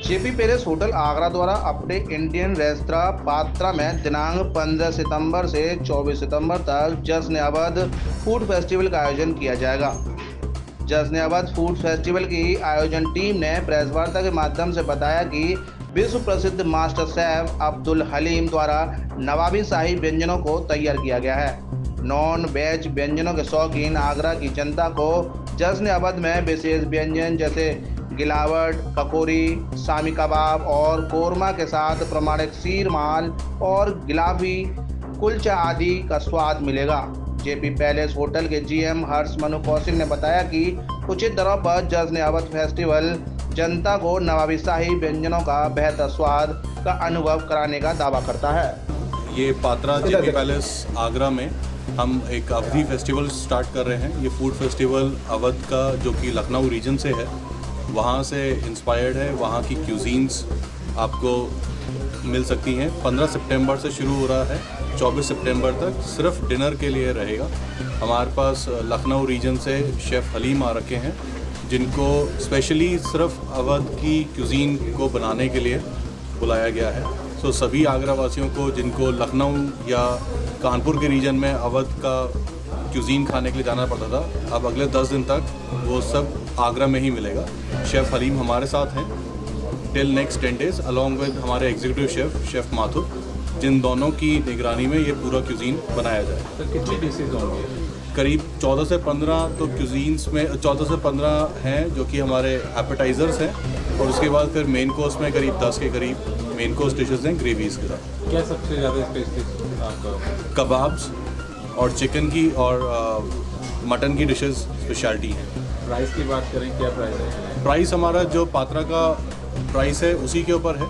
JP palace hotel Agra द्वारा अपने Indian restaurant Patra में दिनांक 15 सितंबर से 24 सितंबर तक जश्न अवध फूड फेस्टिवल का आयोजन किया जाएगा। जश्न अवध फूड फेस्टिवल की आयोजन टीम ने प्रेस वार्ता के माध्यम से बताया कि विश्व प्रसिद्ध मास्टर शेफ अब्दुल हलीम द्वारा नवाबी शाही व्यंजनों को तैयार किया गया है। नॉन वेज व्यंजनों के शौकीन आगरा की जनता को जश्न अवध में विशेष व्यंजन जैसे गिलावट, ककोरी, शामी कबाब और कोरमा के साथ प्रमाणिक शीर माल और गिलाफी कुलचा आदि का स्वाद मिलेगा। जेपी पैलेस होटल के जीएम हर्ष मनु कौशिक ने बताया कि उचित दरों पर जश्न अवध फेस्टिवल जनता को नवाबी शाही व्यंजनों का बेहतर स्वाद का अनुभव कराने का दावा करता है। ये पात्रा जेपी पैलेस आगरा में हम एक अवधी फेस्टिवल स्टार्ट कर रहे हैं। ये फूड फेस्टिवल अवध का जो कि लखनऊ रीजन से है, वहाँ से इंस्पायर्ड है। वहाँ की क्यूजीन्स आपको मिल सकती हैं। 15 सितंबर से शुरू हो रहा है, 24 सितंबर तक सिर्फ डिनर के लिए रहेगा। हमारे पास लखनऊ रीजन से शेफ़ हलीम आ रखे हैं, जिनको स्पेशली सिर्फ अवध की क्यूजीन को बनाने के लिए बुलाया गया है। सो सभी आगरा वासियों को जिनको लखनऊ या कानपुर के रीजन में अवध का क्यूजीन खाने के लिए जाना पड़ता था, अब अगले 10 दिन तक वो सब आगरा में ही मिलेगा। शेफ़ हलीम हमारे साथ हैं till next 10 days along with हमारे एग्जीक्यूटिव शेफ़ माथुर, जिन दोनों की निगरानी में ये पूरा क्यूजीन बनाया जाए। तो कितनी डिशेज होंगे? करीब 14 से 15 तो क्यूजीन्स में 14 से 15 हैं जो कि हमारे एपेटाइज़र्स हैं, और उसके बाद फिर मेन कोर्स में करीब 10 के करीब मेन कोर्स डिशेज़ हैं ग्रेवीज़ के साथ। क्या सबसे ज़्यादा स्पेशलिस्ट आपका? कबाब्स और चिकन की और मटन की डिशेज़ स्पेशलिटी हैं। प्राइस की बात करें, क्या प्राइस है? प्राइस हमारा जो पात्रा का प्राइस है उसी के ऊपर है,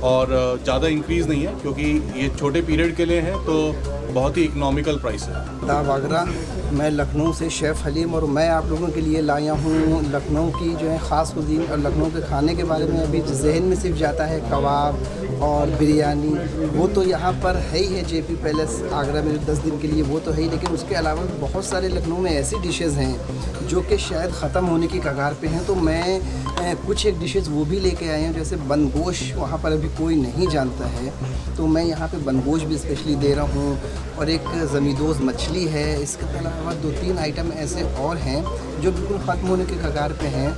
और ज़्यादा इंक्रीज़ नहीं है क्योंकि ये छोटे पीरियड के लिए है, तो बहुत ही इकोनॉमिकल प्राइस है। आदाब आगरा, मैं लखनऊ से शेफ़ हलीम, और मैं आप लोगों के लिए लाया हूँ लखनऊ की जो है ख़ास कुज़ीन। और लखनऊ के खाने के बारे में अभी जहन में सिर्फ जाता है कबाब और बिरयानी, वो तो यहाँ पर है ही है। जेपी पैलेस आगरा में 10 दिन के लिए वो तो है ही, लेकिन उसके अलावा बहुत सारे लखनऊ में ऐसी डिशेज़ हैं जो कि शायद ख़त्म होने की कगार पे हैं। तो मैं कुछ एक डिशेज़ वो भी लेके आए हैं, जैसे बनगोश वहाँ पर अभी कोई नहीं जानता है, तो मैं यहाँ पे बनगोश भी स्पेशली दे रहा हूँ। और एक ज़मीदोज़ मछली है। इसके अलावा 2-3 आइटम ऐसे और हैं जो बिल्कुल ख़त्म होने के कगार पे हैं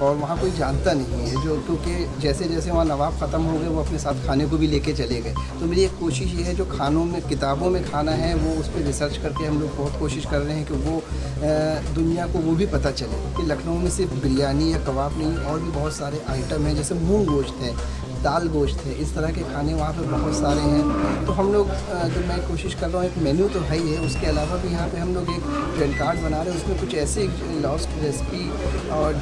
और वहाँ कोई जानता नहीं है, जो क्योंकि जैसे जैसे वहाँ नवाब ख़त्म हो गए वो अपने साथ खाने को भी लेके चले गए। तो मेरी एक कोशिश ये है जो खानों में किताबों में खाना है वो उस पर रिसर्च करके हम लोग बहुत कोशिश कर रहे हैं कि वो दुनिया को वो भी पता चले कि लखनऊ में सिर्फ बिरयानी या कबाब नहीं, और भी बहुत सारे आइटम हैं, जैसे मूंग गोश्त है, दाल गोश्त है, इस तरह के खाने वहाँ पे बहुत सारे हैं। तो हम लोग जो मैं कोशिश कर रहा हूँ, एक मेन्यू तो है ही है, उसके अलावा भी यहाँ पे हम लोग एक ट्रेंड कार्ड बना रहे हैं, उसमें कुछ ऐसे लॉस्ट रेसिपी और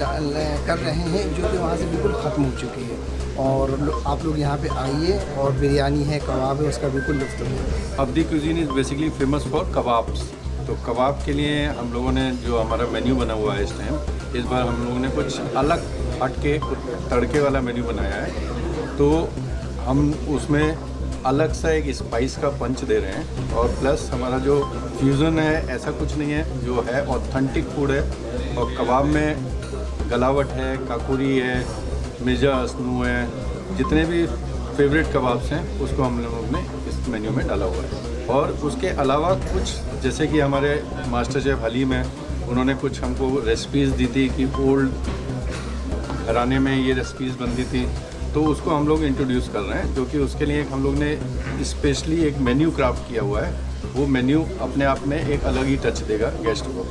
कर रहे हैं जो कि वहाँ से बिल्कुल ख़त्म हो चुकी है। और आप लोग यहाँ पे आइए, और बिरयानी है, कबाब है, उसका बिल्कुल लुत्फ़ उठाइए। Awadhi cuisine is basically famous for kebabs. तो कबाब के लिए हम लोगों ने जो हमारा मेन्यू बना हुआ है इस टाइम, इस बार हम लोगों ने कुछ अलग हट के तड़के वाला मेन्यू बनाया है। तो हम उसमें अलग सा एक स्पाइस का पंच दे रहे हैं, और प्लस हमारा जो फ्यूज़न है ऐसा कुछ नहीं है, जो है ऑथेंटिक फूड है। और कबाब में गलावट है, काकुरी है, मिर्जा असनू है, जितने भी फेवरेट कबाब्स हैं उसको हम लोगों ने इस मेन्यू में डाला हुआ है। और उसके अलावा कुछ जैसे कि हमारे मास्टर शेफ़ हलीम है, उन्होंने कुछ हमको रेसिपीज़ दी थी कि ओल्ड घराने में ये रेसिपीज़ बनती थी, तो उसको हम लोग इंट्रोड्यूस कर रहे हैं, जो कि उसके लिए हम लोग ने स्पेशली एक मेन्यू क्राफ्ट किया हुआ है। वो मेन्यू अपने आप में एक अलग ही टच देगा गेस्ट को।